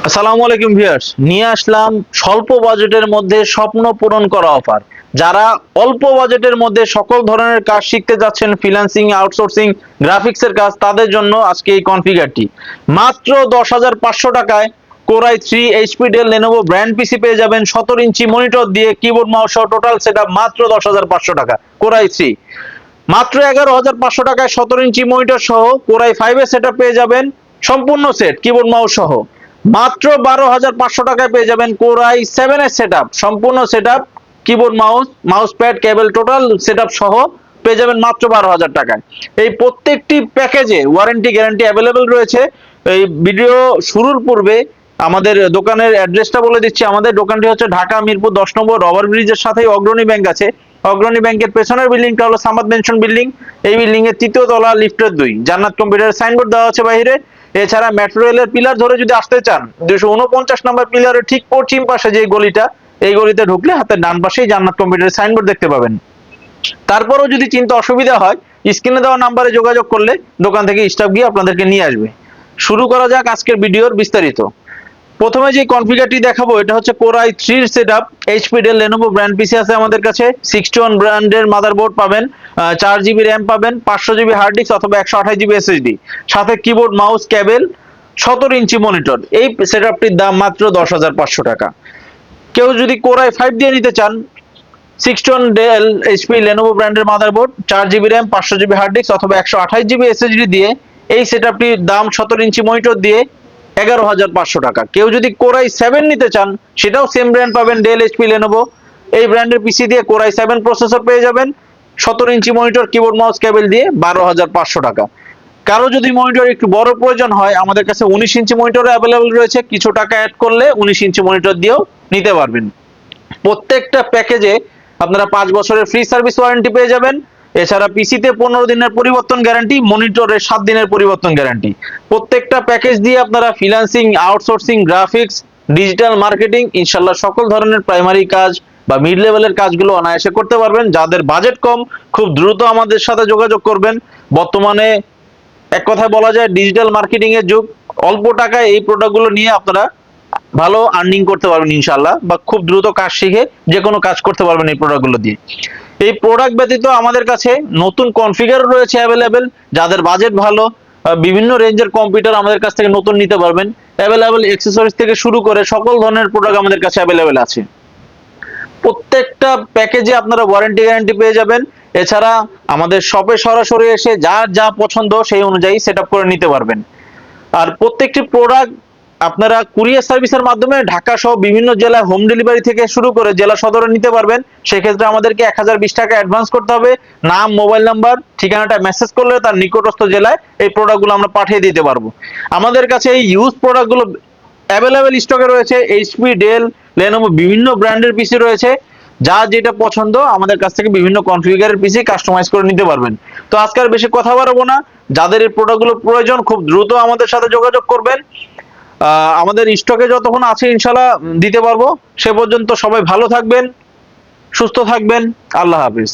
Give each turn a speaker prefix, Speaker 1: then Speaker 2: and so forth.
Speaker 1: আসসালামু আলাইকুম ভিউয়ার্স, নিয়ে আসলাম স্বল্প বাজেটের মধ্যে স্বপ্ন পূরণ করা অফার। যারা অল্প বাজেটের মধ্যে সকল ধরনের কাজ শিখতে যাচ্ছেন, ফ্রিল্যান্সিং, আউটসোর্সিং, গ্রাফিক্সের কাজ, তাদের জন্য আজকে এই কনফিগারটি মাত্র 10,500 টাকায় core i 3 HP Dell Lenovo brand পিসি পেয়ে যাবেন 17 ইঞ্চি মনিটর দিয়ে, কিবোর্ড মাউস সহ টোটাল সেটআপ মাত্র 10,500 টাকা। কোরাই 3 মাত্র 11,500 টাকায় 17 ইঞ্চি মনিটর সহ কোরাই 5 এর সেটআপ পেয়ে যাবেন সম্পূর্ণ সেট কিবোর্ড মাউস সহ। মাত্র 12,500 টাকায় পেয়ে যাবেন কোরাই 7 এর সেটআপ সম্পূর্ণ সেটআপ কিবোর্ড মাউস প্যাড কেবল টোটাল সেটআপ সহ পেয়ে যাবেন মাত্র 12,000 টাকায়। এই প্রত্যেকটি প্যাকেজে ওয়ারেন্টি গ্যারান্টি অ্যাভেলেবেল রয়েছে। এই ভিডিও শুরুর পূর্বে আমাদের দোকানের অ্যাড্রেসটা বলে দিচ্ছি। আমাদের দোকানটি হচ্ছে ঢাকা মিরপুর 10 নম্বর রবার ব্রিজের সাথেই অগ্রণী ব্যাংক আছে। অগ্রণী ব্যাংকের পেছনের বিল্ডিংটা হলো সামাদ মেনশন বিল্ডিং। এই বিল্ডিং এর 3য় তলা লিফটের 2 জান্নাত কম্পিউটার সাইনবোর্ড দেওয়া আছে বাইরে। এছাড়া মেট্রো রেলের পিলার ধরে যদি আসতে চান 249 নম্বর পিলারের ঠিক পশ্চিম পাশে যে গলিটা, এই গলিতে ঢুকলে হাতের ডান পাশেই জান্নাত কম্পিউটার সাইনবোর্ড দেখতে পাবেন। তারপরেও যদি চিন্তা অসুবিধা হয়, স্ক্রিনে দেওয়া নাম্বারে যোগাযোগ করলে দোকান থেকে স্টাফ গিয়ে আপনাদেরকে নিয়ে আসবে। শুরু করা যাক আজকের ভিডিওর বিস্তারিত। প্রথমে যে কনফিগারটি দেখাবো এটা হচ্ছে কোরাই 3 এর setup. HP Dell Lenovo brand পিসি আছে আমাদের কাছে। 61 ব্র্যান্ডের মাদারবোর্ড পাবেন, 4 জিবি র্যাম পাবেন, 500 জিবি হার্ড ডিস্ক অথবা 128 জিবি এসএসডি, সাথে কিবোর্ড মাউস কেবল, 17 ইঞ্চি মনিটর। এই সেটআপটির দাম মাত্র 10,500 টাকা। কেউ যদি কোরাই 5 দিয়ে নিতে চান, 61 ডেল এইচপি লেনোভো ব্র্যান্ডের motherboard, 4 GB RAM, 500 GB hard disk অথবা 128 জিবি এসএসডি দিয়ে এই সেটআপটির দাম 17 ইঞ্চি মনিটর দিয়ে 11,500 টাকা। কেউ যদি কোরাই 7 নিতে চান, সেটাও সেম ব্র্যান্ড পাবেন, ডেল এইচপি লেনোভো। এই ব্র্যান্ডের পিসি দিয়ে কোরাই 7 প্রসেসর পেয়ে যাবেন, 17 ইঞ্চি মনিটর, কিবোর্ড মাউস কেবল দিয়ে 12,500 টাকা। কারো যদি মনিটর একটু বড় প্রয়োজন হয়, আমাদের কাছে 19 ইঞ্চি মনিটর অ্যাভেলেবল রয়েছে। কিছু টাকা অ্যাড করলে 19 ইঞ্চি মনিটর দিয়েও নিতে পারবেন। প্রত্যেকটা প্যাকেজে আপনারা 5 বছরের ফ্রি সার্ভিস ওয়ারেন্টি পেয়ে যাবেন। এছাড়া পিসিতে 15 দিনের পরিবর্তন গ্যারান্টি, মনিটরে 7 দিনের পরিবর্তন গ্যারান্টি। প্রত্যেকটা প্যাকেজ দিয়ে আপনারা freelancing, outsourcing, graphics, digital marketing, ইনশাল্লাহ সকল ধরনের প্রাইমারি কাজ বা মিড লেভেলের কাজগুলো অনায়াসে করতে পারবেন। যাদের বাজেট কম, খুব দ্রুত আমাদের সাথে যোগাযোগ করবেন। বর্তমানে এক কথায় বলা যায় ডিজিটাল মার্কেটিং এর যুগ। অল্প টাকায় এই প্রোডাক্টগুলো নিয়ে আপনারা ভালো আর্নিং করতে পারবেন ইনশাল্লাহ, বা খুব দ্রুত কাজ শিখে যে কোনো কাজ করতে পারবেন এই প্রোডাক্টগুলো দিয়ে। এই প্রোডাক্ট ব্যতীত আমাদের কাছে নতুন কনফিগারও রয়েছে অ্যাভেলেবেল। যাদের বাজেট ভালো, বিভিন্ন রেঞ্জের কম্পিউটার আমাদের কাছ থেকে নতুন নিতে পারবেন। অ্যাভেলেবেল অ্যাক্সেসরিজ থেকে শুরু করে সকল ধরনের প্রোডাক্ট আমাদের কাছে অ্যাভেলেবেল আছে। প্রত্যেকটা প্যাকেজে আপনারা ওয়ারেন্টি গ্যারান্টি পেয়ে যাবেন। এছাড়া আমাদের শপে সরাসরি এসে যার যা পছন্দ সেই অনুযায়ী সেটআপ করে নিতে পারবেন। আর প্রত্যেকটি প্রোডাক্ট আপনারা কুরিয়ার সার্ভিসের মাধ্যমে ঢাকা সহ বিভিন্ন জেলায় হোম ডেলিভারি থেকে শুরু করে জেলা সদরে নিতে পারবেন। সেক্ষেত্রে আমাদেরকে 1020 টাকা অ্যাডভান্স করতে হবে। নাম, মোবাইল নাম্বার, ঠিকানাটা মেসেজ করলে তার নিকটস্থ জেলায় এই প্রোডাক্টগুলো আমরা পাঠিয়ে দিতে পারবো। আমাদের কাছে এই ইউজ প্রোডাক্টগুলো অ্যাভেলেবেল স্টকে রয়েছে। এইচপি, ডেল, লেনোভো বিভিন্ন ব্র্যান্ডের পিসি রয়েছে। যার যেটা পছন্দ আমাদের কাছ থেকে বিভিন্ন কনফিগারের পিসি কাস্টমাইজ করে নিতে পারবেন। তো আজকে আর বেশি কথা বাড়াবো না। যাদের এই প্রোডাক্টগুলো প্রয়োজন খুব দ্রুত আমাদের সাথে যোগাযোগ করবেন। আমাদের স্টকে যতক্ষণ আছে ইনশাল্লাহ দিতে পারবো। সে পর্যন্ত সবাই ভালো থাকবেন, সুস্থ থাকবেন। আল্লাহ হাফিজ।